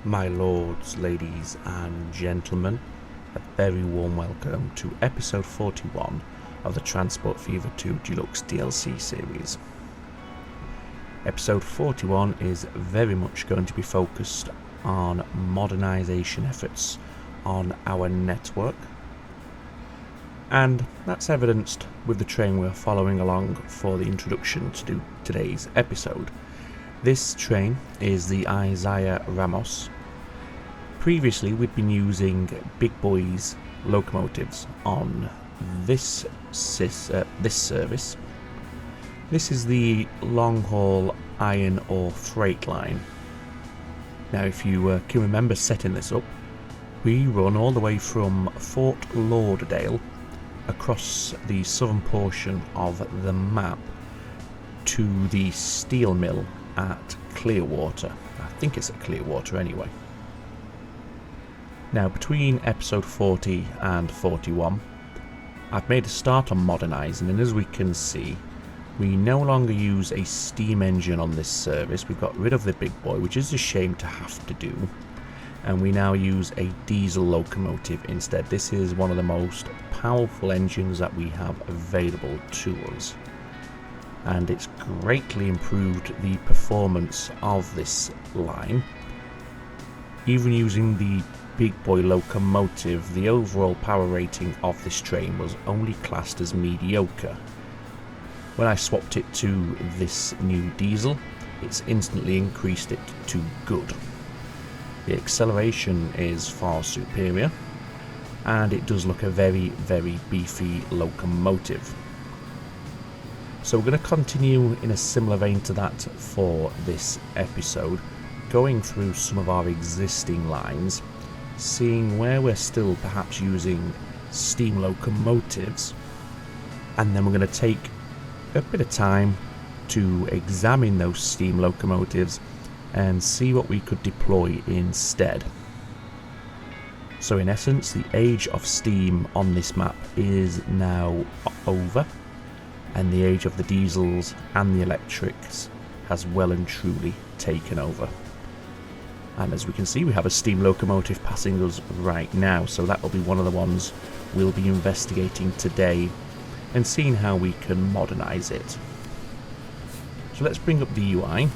My lords, ladies and gentlemen, a very warm welcome to episode 41 of the Transport Fever 2 Deluxe DLC series. Episode 41 is very much going to be focused on modernization efforts on our network, and that's evidenced with the train we're following along for the introduction to today's episode. This train is the Isaiah Ramos. Previously we'd been using Big Boy's locomotives on this service. This is the long haul iron ore freight line. Now if you can remember setting this up, we run all the way from Fort Lauderdale across the southern portion of the map to the steel mill at Clearwater. I think it's at Clearwater anyway. Now between episode 40 and 41 I've made a start on modernising, and as we can see we no longer use a steam engine on this service. We've got rid of the Big Boy, which is a shame to have to do, and we now use a diesel locomotive instead. This is one of the most powerful engines that we have available to us, and it's greatly improved the performance of this line. Even using the Big Boy locomotive, the overall power rating of this train was only classed as mediocre. When I swapped it to this new diesel, it's instantly increased it to good. The acceleration is far superior, and it does look a very, very beefy locomotive. So we're going to continue in a similar vein to that for this episode, going through some of our existing lines, seeing where we're still perhaps using steam locomotives, and then we're going to take a bit of time to examine those steam locomotives and see what we could deploy instead. So in essence, the age of steam on this map is now over, and the age of the diesels and the electrics has well and truly taken over. And as we can see, we have a steam locomotive passing us right now, so that will be one of the ones we'll be investigating today and seeing how we can modernise it. So let's bring up the UI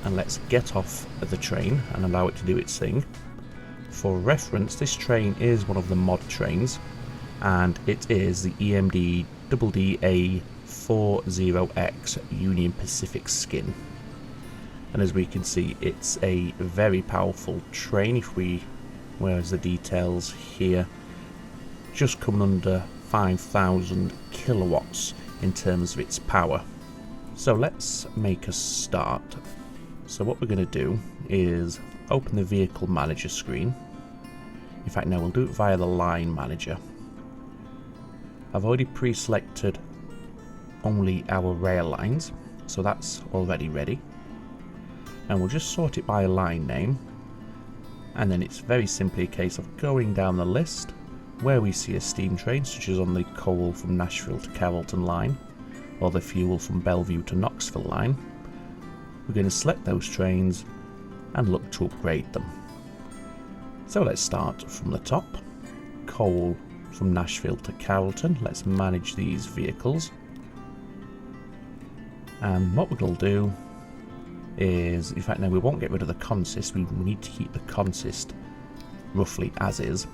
and let's get off the train and allow it to do its thing. For reference, this train is one of the mod trains, and it is the EMD DDA40X Union Pacific skin. And as we can see, it's a very powerful train. Where's the details here? Just coming under 5,000 kilowatts in terms of its power. So let's make a start. So what we're going to do is open the vehicle manager screen. In fact, no, we'll do it via the line manager. I've already pre-selected only our rail lines, so that's already ready. And we'll just sort it by a line name, and then it's very simply a case of going down the list where we see a steam train, such as on the coal from Nashville to Carrollton line, or the fuel from Bellevue to Knoxville line. We're going to select those trains and look to upgrade them. So let's start from the top. Coal from Nashville to Carrollton. Let's manage these vehicles, and what we're going to do is, in fact no, we won't get rid of the consist. We need to keep the consist roughly as is.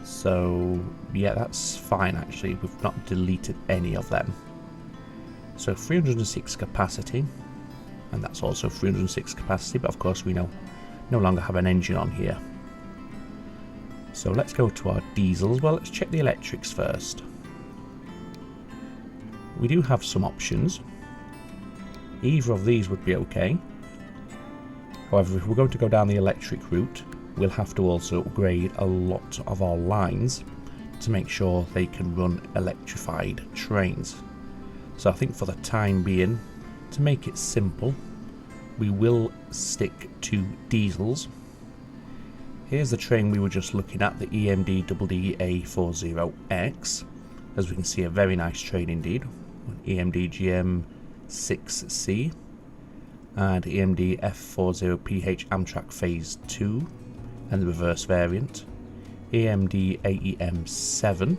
So yeah, that's fine actually. We've not deleted any of them. So 306 capacity, and that's also 306 capacity, but of course we no longer have an engine on here. So let's go to our diesels. Well, let's check the electrics first. We do have some options. Either of these would be okay. However, if we're going to go down the electric route, we'll have to also upgrade a lot of our lines to make sure they can run electrified trains. So I think for the time being, to make it simple, we will stick to diesels. Here's the train we were just looking at, the EMD DDA40X. As we can see, a very nice train indeed. EMD GM 6C. and AMD F40PH Amtrak Phase 2 and the reverse variant, AMD AEM7,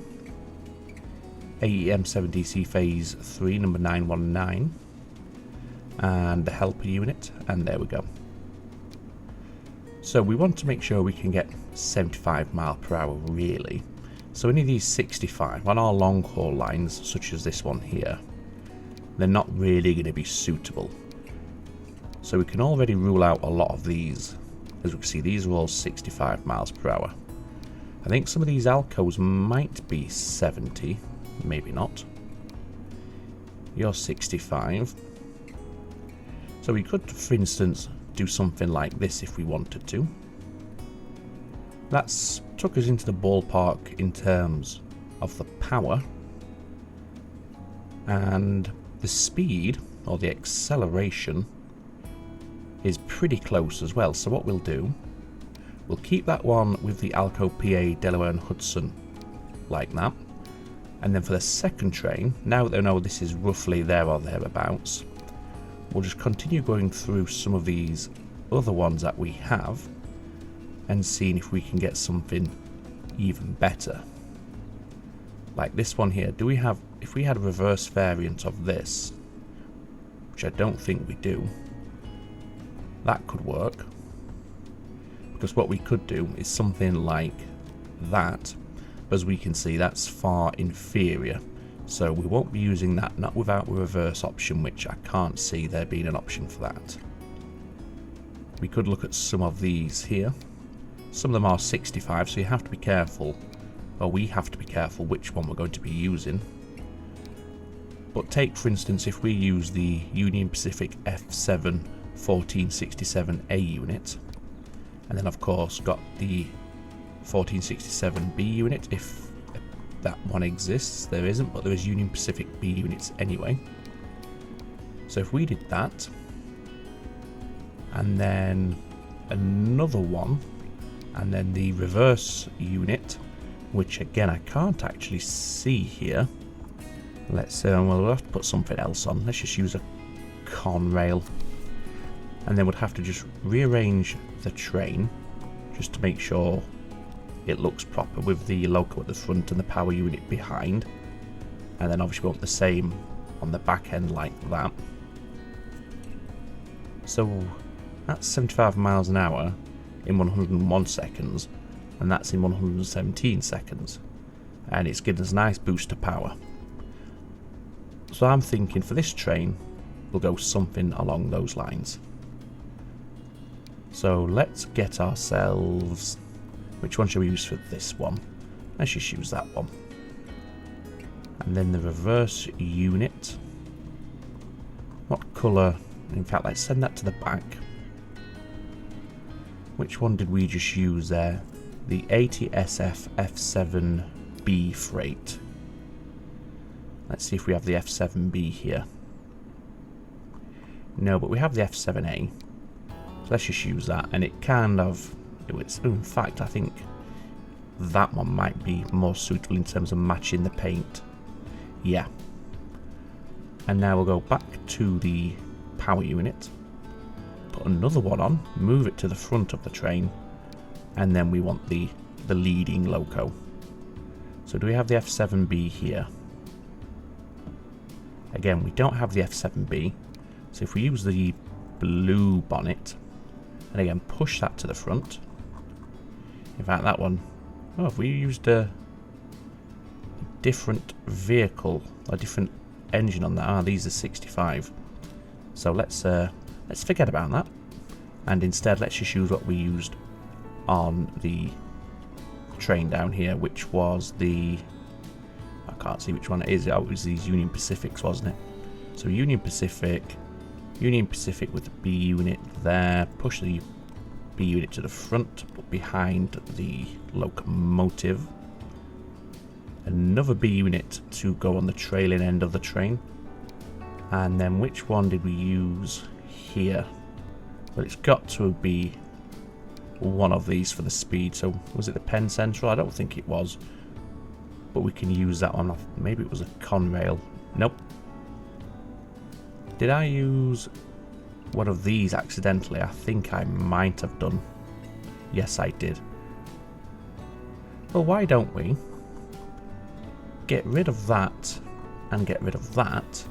AEM7DC Phase 3 number 919, and the helper unit, and there we go. So we want to make sure we can get 75 miles per hour really. So any of these 65 on our long haul lines, such as this one here, they're not really going to be suitable. So we can already rule out a lot of these. As we can see, these are all 65 miles per hour. I think some of these Alcos might be 70, maybe not. You're 65. So we could, for instance, do something like this if we wanted to. That's took us into the ballpark in terms of the power, and the speed or the acceleration is pretty close as well. So what we'll do, we'll keep that one with the Alco PA Delaware and Hudson like that, and then for the second train, now that they know this is roughly there or thereabouts, we'll just continue going through some of these other ones that we have and seeing if we can get something even better. Like this one here, do we have, if we had a reverse variant of this, which I don't think we do, that could work. Because what we could do is something like that, but as we can see that's far inferior. So we won't be using that, not without a reverse option, which I can't see there being an option for that. We could look at some of these here. Some of them are 65, so you have to be careful, or we have to be careful which one we're going to be using. But take, for instance, if we use the Union Pacific F7 1467A unit, and then of course got the 1467B unit, if that one exists. There isn't, but there is Union Pacific B units anyway. So if we did that, and then another one, and then the reverse unit, which again I can't actually see here. Let's we'll have to put something else on. Let's just use a Conrail, and then we'd have to just rearrange the train just to make sure it looks proper with the loco at the front and the power unit behind, and then obviously we want the same on the back end like that. So that's 75 miles an hour in 101 seconds, and that's in 117 seconds, and it's giving us a nice boost of power. So I'm thinking for this train we'll go something along those lines. So let's get ourselves, which one should we use for this one? Let's just use that one. And then the reverse unit, what colour? In fact, let's send that to the back. Which one did we just use there? The ATSF F7B freight. Let's see if we have the F7B here. No, but we have the F7A. So let's just use that, and it kind of, in fact I think that one might be more suitable in terms of matching the paint. Yeah. And now we'll go back to the power unit, put another one on, move it to the front of the train, and then we want the leading loco. So do we have the F7B here? Again, we don't have the F7B, so if we use the blue bonnet, and again push that to the front. In fact, that one, oh, if we used a different vehicle, a different engine on that, these are 65. So let's forget about that, and instead let's just use what we used on the train down here, which was the, I can't see which one it is. Oh, it was these Union Pacifics, wasn't it? So Union Pacific with the B unit there, push the B unit to the front, but behind the locomotive. Another B unit to go on the trailing end of the train. And then which one did we use here? Well, it's got to be one of these for the speed. So was it the Penn Central? I don't think it was, but we can use that one. Maybe it was a Conrail. Nope. Did I use one of these accidentally. I think I might have done. Yes, I did. Well, why don't we get rid of that and get rid of that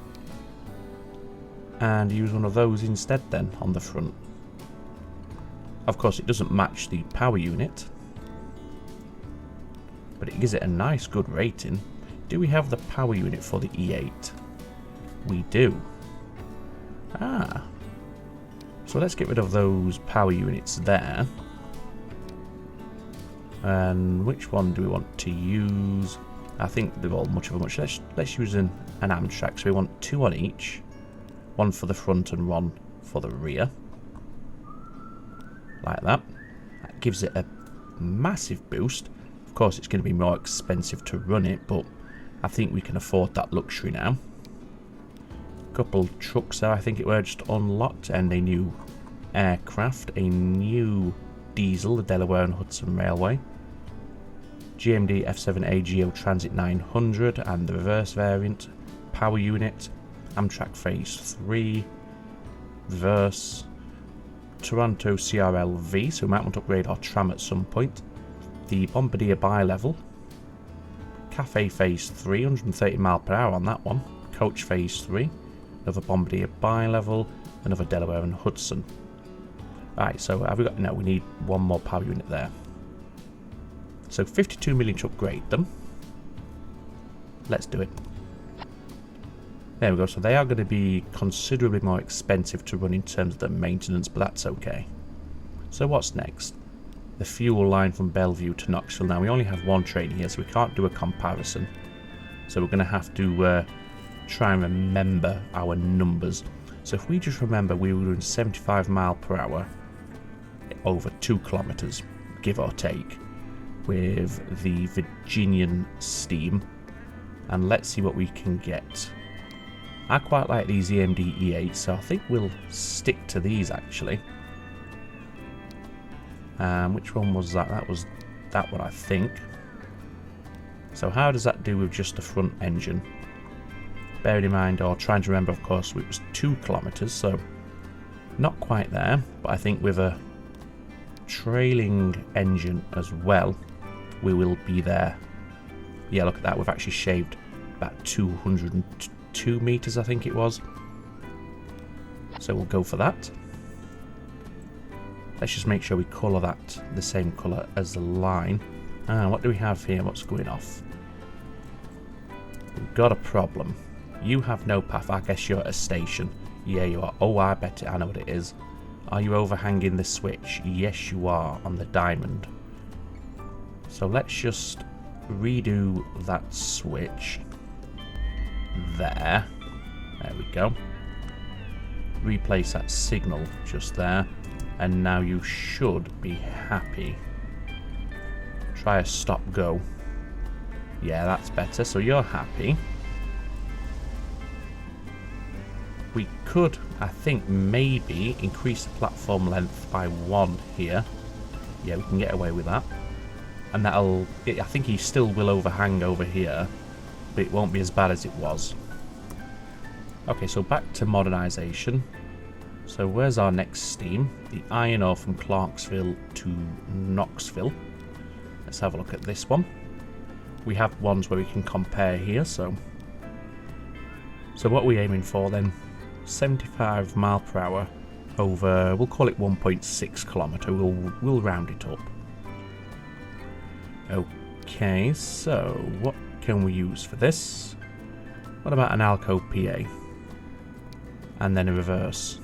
and use one of those instead then on the front. Of course, it doesn't match the power unit, but it gives it a nice good rating. Do we have the power unit for the E8? We do. Ah. So let's get rid of those power units there. And which one do we want to use? I think they're all much of a much. Let's use an Amtrak. So we want 2 on each. One for the front and one for the rear. Like that. That gives it a massive boost. Of course, it's going to be more expensive to run it, but I think we can afford that luxury now. Couple trucks there, I think it were just unlocked, and a new aircraft, a new diesel, the Delaware and Hudson Railway, GMD F7A Geo Transit 900 and the reverse variant, power unit, Amtrak Phase 3, reverse, Toronto CRLV, so we might want to upgrade our tram at some point, the Bombardier bi-level, Cafe Phase 3, 130 mph on that one, Coach Phase 3, another Bombardier bi-level, another Delaware and Hudson. Right, so have we got, no, we need one more power unit there. So 52 million to upgrade them. Let's do it. There we go, so they are going to be considerably more expensive to run in terms of the maintenance, but that's okay. So what's next? The fuel line from Bellevue to Knoxville. Now we only have one train here, so we can't do a comparison. So we're going to have to try and remember our numbers. So if we just remember we were doing 75 mph over 2 kilometers, give or take, with the Virginian steam, and let's see what we can get. I quite like these EMD E8, so I think we'll stick to these actually. Which one was that? That was that one, I think. So how does that do with just the front engine? Bearing in mind, or trying to remember, of course, it was 2 kilometers, so not quite there, but I think with a trailing engine as well, we will be there. Yeah, look at that, we've actually shaved about 202 meters, I think it was. So we'll go for that. Let's just make sure we colour that the same colour as the line. What do we have here? What's going off? We've got a problem. You have no path. I guess you're at a station. Yeah, you are. Oh, I bet it. I know what it is. Are you overhanging the switch? Yes, you are, on the diamond. So let's just redo that switch. There. There we go. Replace that signal just there. And now you should be happy. Try a stop go. Yeah, that's better. So you're happy. We could, I think, maybe increase the platform length by 1 here. Yeah, we can get away with that. And that'll, I think he still will overhang over here, but it won't be as bad as it was. Okay, so back to modernization. So where's our next steam? The iron ore from Clarksville to Knoxville. Let's have a look at this one. We have ones where we can compare here, so what are we aiming for then? 75 mph over, we'll call it 1.6 kilometer. We'll round it up. Okay, so what can we use for this? What about an Alco PA? And then a reverse.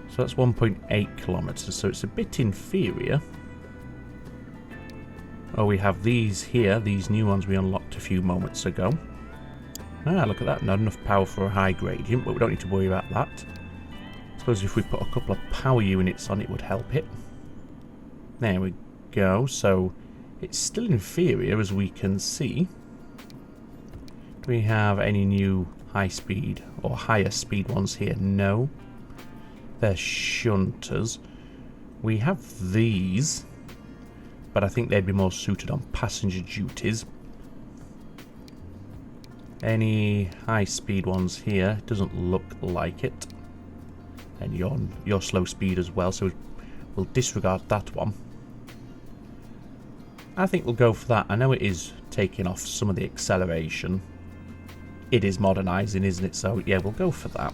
So that's 1.8 kilometers, so it's a bit inferior. Oh, we have these here, these new ones we unlocked a few moments ago. Ah, look at that, not enough power for a high gradient, but we don't need to worry about that. I suppose if we put a couple of power units on, it would help it. There we go, so it's still inferior as we can see. Do we have any new high speed or higher speed ones here? No. They're shunters. We have these, but I think they'd be more suited on passenger duties. Any high speed ones here? Doesn't look like it. and your slow speed as well, so we'll disregard that one. I think we'll go for that. I know it is taking off some of the acceleration. It is modernising, isn't it? So yeah, we'll go for that.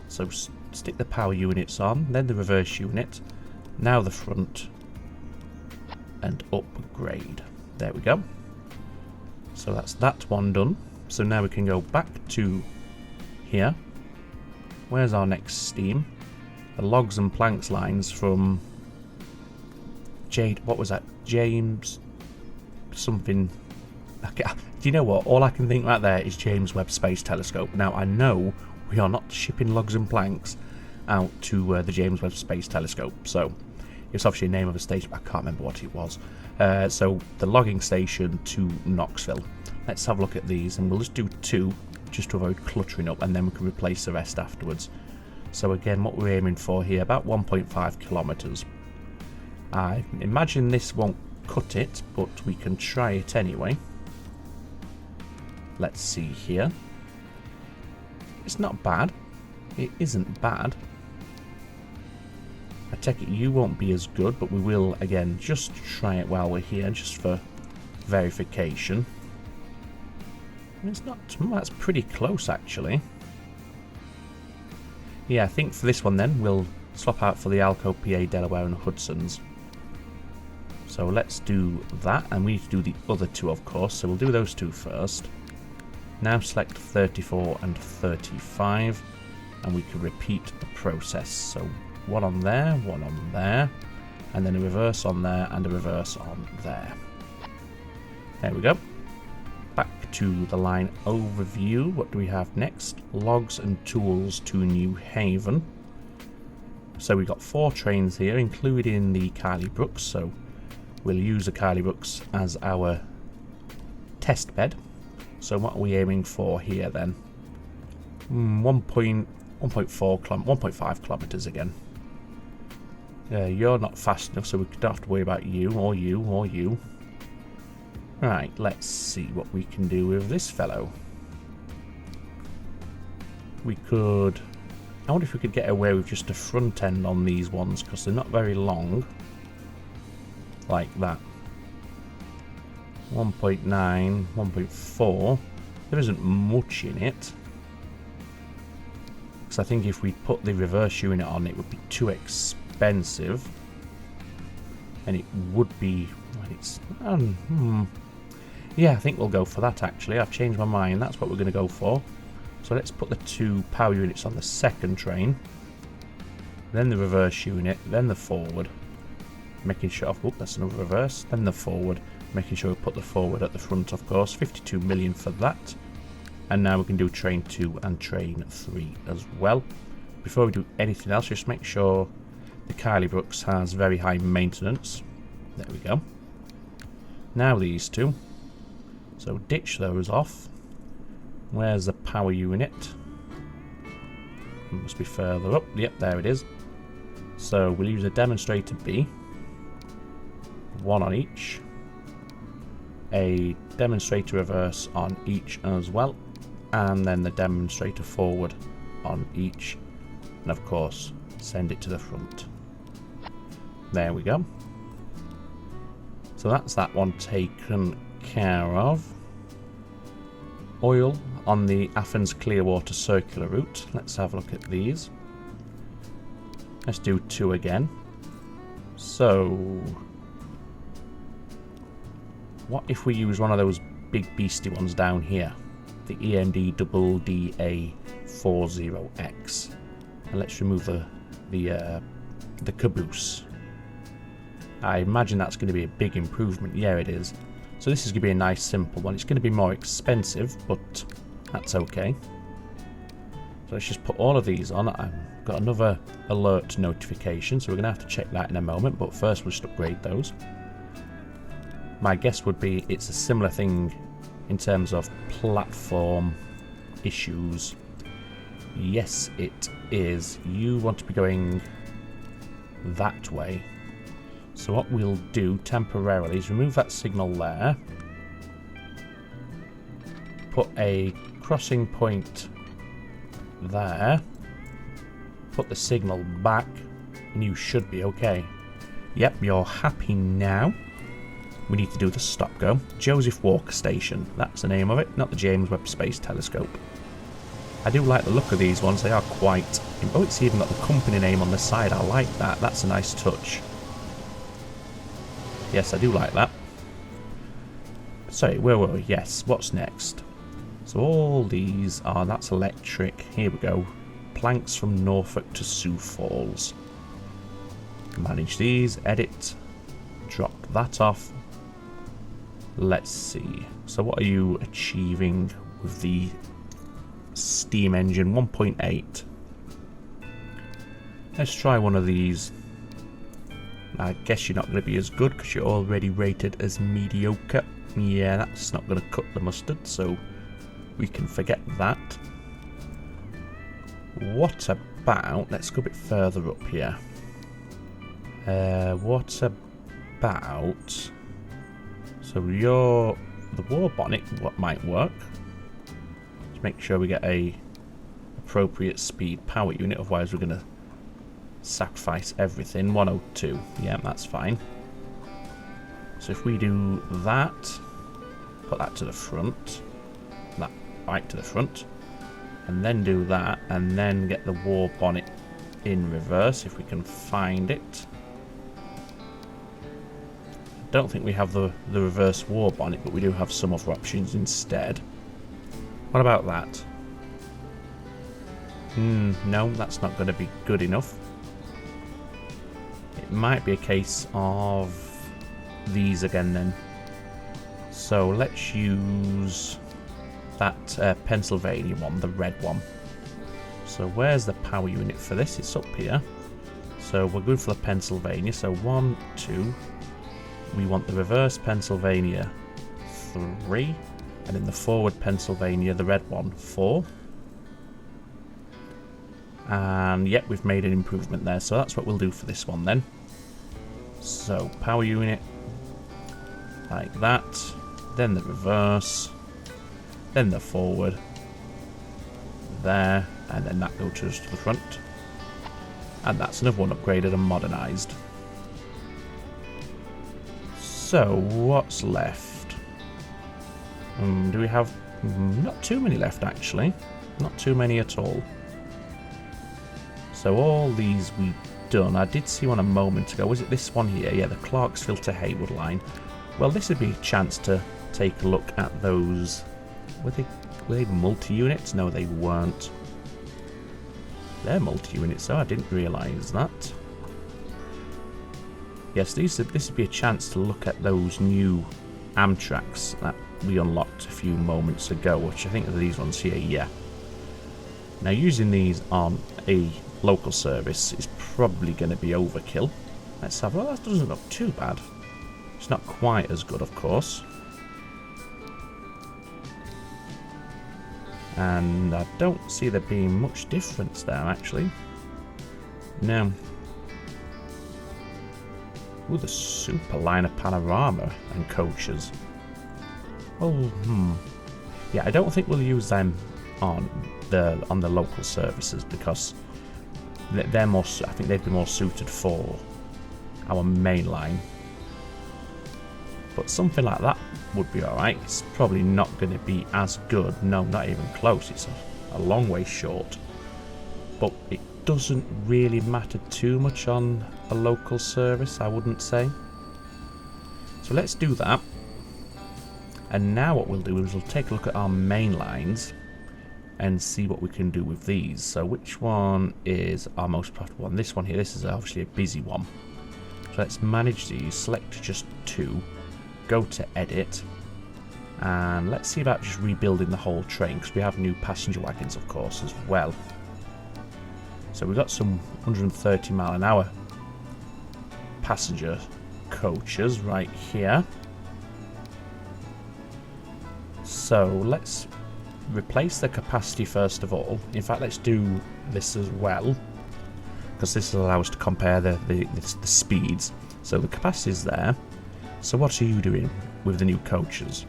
So stick the power units on, then the reverse unit, now the front, and upgrade. There we go. So that's that one done. So now we can go back to here. Where's our next steam? The logs and planks lines from what was that? James something. Do you know what? All I can think right there is James Webb Space Telescope. Now I know we are not shipping logs and planks out to the James Webb Space Telescope. So it's obviously a name of a station, but I can't remember what it was. So the logging station to Knoxville. Let's have a look at these, and we'll just do 2 just to avoid cluttering up, and then we can replace the rest afterwards. So again, what we're aiming for here, about 1.5 kilometers. I imagine this won't cut it, but we can try it anyway. Let's see here. It's not bad. It isn't bad. I take it you won't be as good, but we will again just try it while we're here, just for verification. It's not. That's pretty close actually. Yeah, I think for this one then we'll swap out for the Alco, PA, Delaware and Hudson's. So let's do that, and we need to do the other 2 of course, so we'll do those 2 first. Now select 34 and 35, and we can repeat the process. So one on there, and then a reverse on there, and a reverse on there. There we go. Back to the line overview. What do we have next? Logs and tools to New Haven. So we've got 4 trains here, including the Kylie Brooks, so we'll use the Kylie Brooks as our test bed. So what are we aiming for here then? 1.5 kilometers again. You're not fast enough, so we don't have to worry about you, or you, or you. Right, let's see what we can do with this fellow. We could... I wonder if we could get away with just a front end on these ones, because they're not very long. Like that. 1.9, 1.4. There isn't much in it. Because I think if we put the reverse unit on, it would be too expensive. And it would be... It's, yeah, I think we'll go for that actually. I've changed my mind. That's what we're going to go for. So let's put the 2 power units on the second train. Then the reverse unit. Then the forward. Making sure... Oh, that's another reverse. Then the forward. Making sure we put the forward at the front, of course. 52 million for that. And now we can do train 2 and train 3 as well. Before we do anything else, just make sure the Kylie Brooks has very high maintenance. There we go. Now these 2. So ditch those off. Where's the power unit? It must be further up. Yep, there it is. So we'll use a demonstrator B. 1 on each. A demonstrator reverse on each as well. And then the demonstrator forward on each. And of course, send it to the front. There we go. So that's that one taken care of. Oil on the Athens Clearwater circular route. Let's have a look at these. Let's do 2 again. So, what if we use one of those big beastie ones down here? The EMD-DA40X. And let's remove the caboose. I imagine that's going to be a big improvement. Yeah, it is. So this is going to be a nice simple one. It's going to be more expensive, but that's okay. So let's just put all of these on. I've got another alert notification, so we're going to have to check that in a moment, but first we'll just upgrade those. My guess would be it's a similar thing in terms of platform issues. Yes, it is. You want to be going that way. So what we'll do temporarily is remove that signal there. Put a crossing point there. put the signal back and you should be okay. Yep, you're happy now. We need to do the stop go. Joseph Walker Station, that's the name of it, not the James Webb Space Telescope. I do like the look of these ones, they are quite... Oh, it's even got the company name on the side, I like that, that's a nice touch. Yes, I do like that. Sorry, where were we? Yes, what's next? So all these are, that's electric, here we go. Planks from Norfolk to Sioux Falls. Manage these, edit, drop that off. Let's see. So what are you achieving with the steam engine? 1.8. Let's try one of these. I guess you're not going to be as good because you're already rated as mediocre. Yeah, that's not going to cut the mustard, so we can forget that. What about... Let's go a bit further up here. What about... So the war bonnet, what might work? Just make sure we get a appropriate speed power unit, otherwise we're going to sacrifice everything. 102, yeah, that's fine. So if we do that, put that to the front, that right to the front, and then do that, and then get the war bonnet in reverse if we can find it. Don't think we have the reverse war bonnet, but we do have some other options instead. What about that? No, that's not going to be good enough. It might be a case of these again then. So let's use that Pennsylvania one, the red one. So where's the power unit for this? It's up here. So we're good for the Pennsylvania. So 1, 2. We want the reverse Pennsylvania 3, and in the forward Pennsylvania, the red one, 4. And yep, we've made an improvement there, so that's what we'll do for this one then. So power unit like that, then the reverse, then the forward, there, and then that goes to the front. And that's another one upgraded and modernised. So, what's left? Do we have... not too many left, actually. Not too many at all. So, all these we've done. I did see one a moment ago. Was it this one here? Yeah, the Clarksville to Haywood line. Well, this would be a chance to take a look at those... Were they multi-units? No, they weren't. They're multi-units, so I didn't realise that. Yes, this would be a chance to look at those new Amtraks that we unlocked a few moments ago, which I think are these ones here, yeah. Now, using these on a local service is probably going to be overkill. Let's have... Well, that doesn't look too bad. It's not quite as good, of course. And I don't see there being much difference there, actually. No. Ooh, the super liner panorama and coaches. Oh, yeah, I don't think we'll use them on the local services because they're more. I think they'd be more suited for our main line. But something like that would be alright. It's probably not going to be as good. No, not even close. It's a long way short. But it doesn't really matter too much on a local service, I wouldn't say. So let's do that. And now what we'll do is we'll take a look at our main lines and see what we can do with these. So which one is our most profitable one? This one here. This is obviously a busy one. So let's manage these. Select just 2. Go to edit. And let's see about just rebuilding the whole train, because we have new passenger wagons, of course, as well. So we've got some 130 mile an hour passenger coaches right here. So let's replace the capacity first of all. In fact, let's do this as well, because this will allow us to compare the speeds. So the capacity is there. So what are you doing with the new coaches?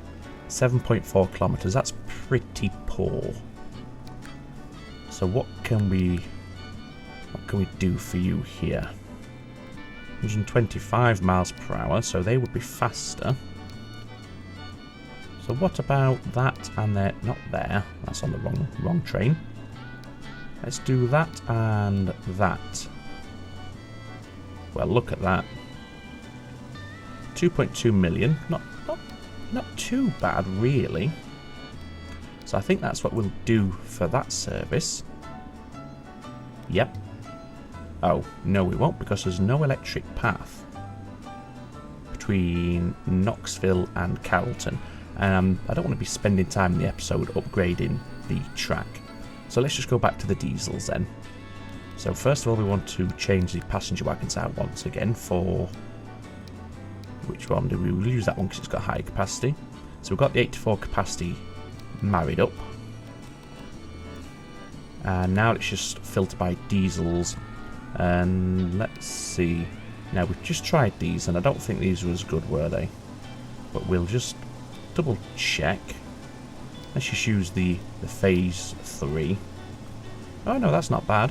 7.4 kilometers. That's pretty poor. So what can we What can we do for you here? 125 miles per hour, so they would be faster. So what about that? And they're not there. That's on the wrong train. Let's do that and that. Well, look at that. 2.2 million. Not too bad, really. So I think that's what we'll do for that service. Yep. Oh, no we won't, because there's no electric path between Knoxville and Carrollton. I don't want to be spending time in the episode upgrading the track. So let's just go back to the diesels then. So first of all, we want to change the passenger wagons out once again for... Which one do we use? That one because it's got high capacity. So we've got the 84 capacity married up. And now let's just filter by diesels. And let's see. Now we've just tried these and I don't think these were as good, were they? But we'll just double check. Let's just use the phase 3. Oh no, that's not bad.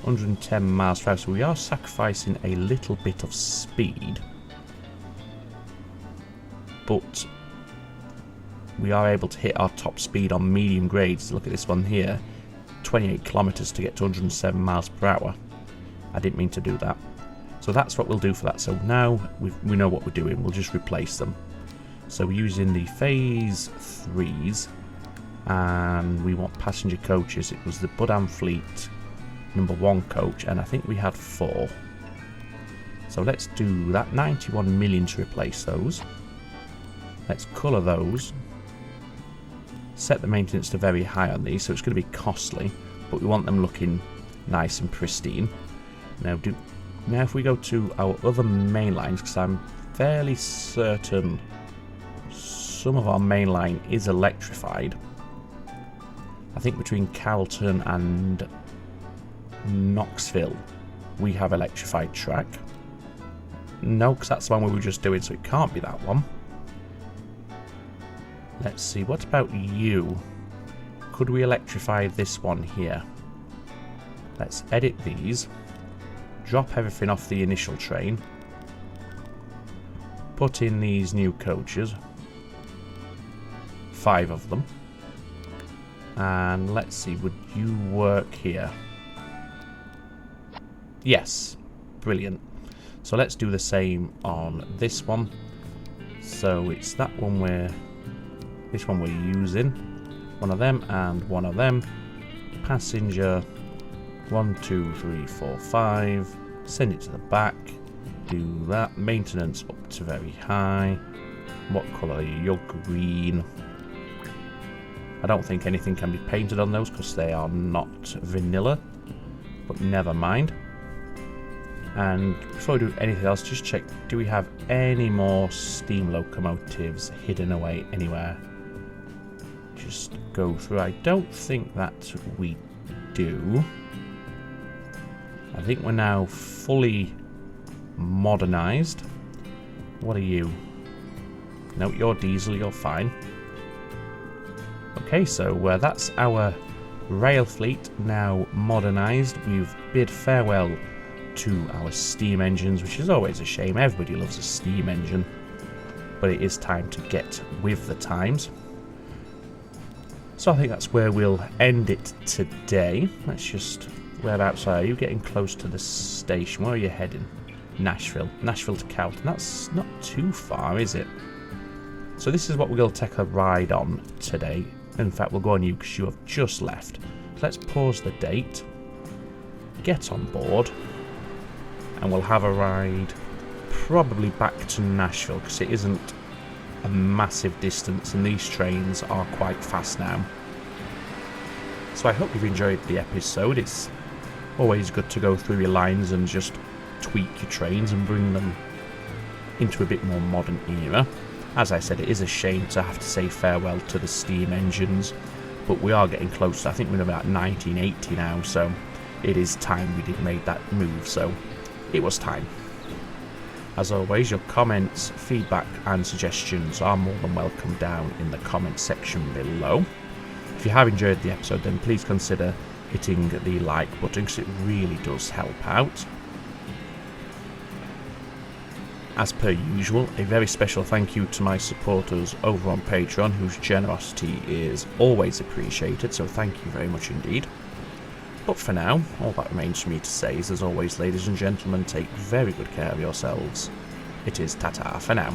110 miles per hour, so we are sacrificing a little bit of speed. But we are able to hit our top speed on medium grades. Look at this one here. 28 kilometers to get to 107 miles per hour. I didn't mean to do that. So that's what we'll do for that. So now we know what we're doing. We'll just replace them. So we're using the phase 3s. And we want passenger coaches. It was the Budham Fleet number 1 coach. And I think we had 4. So let's do that. 91 million to replace those. Let's colour those. Set the maintenance to very high on these, so it's going to be costly, but we want them looking nice and pristine. Now if we go to our other main lines, because I'm fairly certain some of our main line is electrified. I think between Carrollton and Knoxville we have electrified track. No, because that's the one we were just doing, so it can't be that one. Let's see, what about you? Could we electrify this one here? Let's edit these. Drop everything off the initial train. Put in these new coaches. 5 of them. And let's see, would you work here? Yes. Brilliant. So let's do the same on this one. So it's that one where... This one we're using. One of them and one of them. Passenger 1, 2, 3, 4, 5. Send it to the back. Do that. Maintenance up to very high. What colour are you? You're green. I don't think anything can be painted on those because they are not vanilla. But never mind. And before we do anything else, just check, do we have any more steam locomotives hidden away anywhere? Just go through. I don't think that we do. I think we're now fully modernized. What are you? No, you're diesel, you're fine. Okay, so that's our rail fleet now modernized. We've bid farewell to our steam engines, which is always a shame. Everybody loves a steam engine, but it is time to get with the times. So I think that's where we'll end it today. Let's just... Whereabouts are you? Getting close to the station. Where are you heading? Nashville. Nashville to Carrollton. That's not too far, is it? So this is what we're going to take a ride on today. In fact, we'll go on you because you have just left. So let's pause the date. Get on board. And we'll have a ride probably back to Nashville because it isn't a massive distance and these trains are quite fast now. So I hope you've enjoyed the episode. It's always good to go through your lines and just tweak your trains and bring them into a bit more modern era. As I said, it is a shame to have to say farewell to the steam engines, but we are getting close. I think we're about 1980 now, so it is time we did make that move, so it was time. As always, your comments, feedback and suggestions are more than welcome down in the comment section below. If you have enjoyed the episode, then please consider hitting the like button, because it really does help out. As per usual, a very special thank you to my supporters over on Patreon, whose generosity is always appreciated, so thank you very much indeed. But for now, all that remains for me to say is, as always, ladies and gentlemen, take very good care of yourselves. It is ta-ta for now.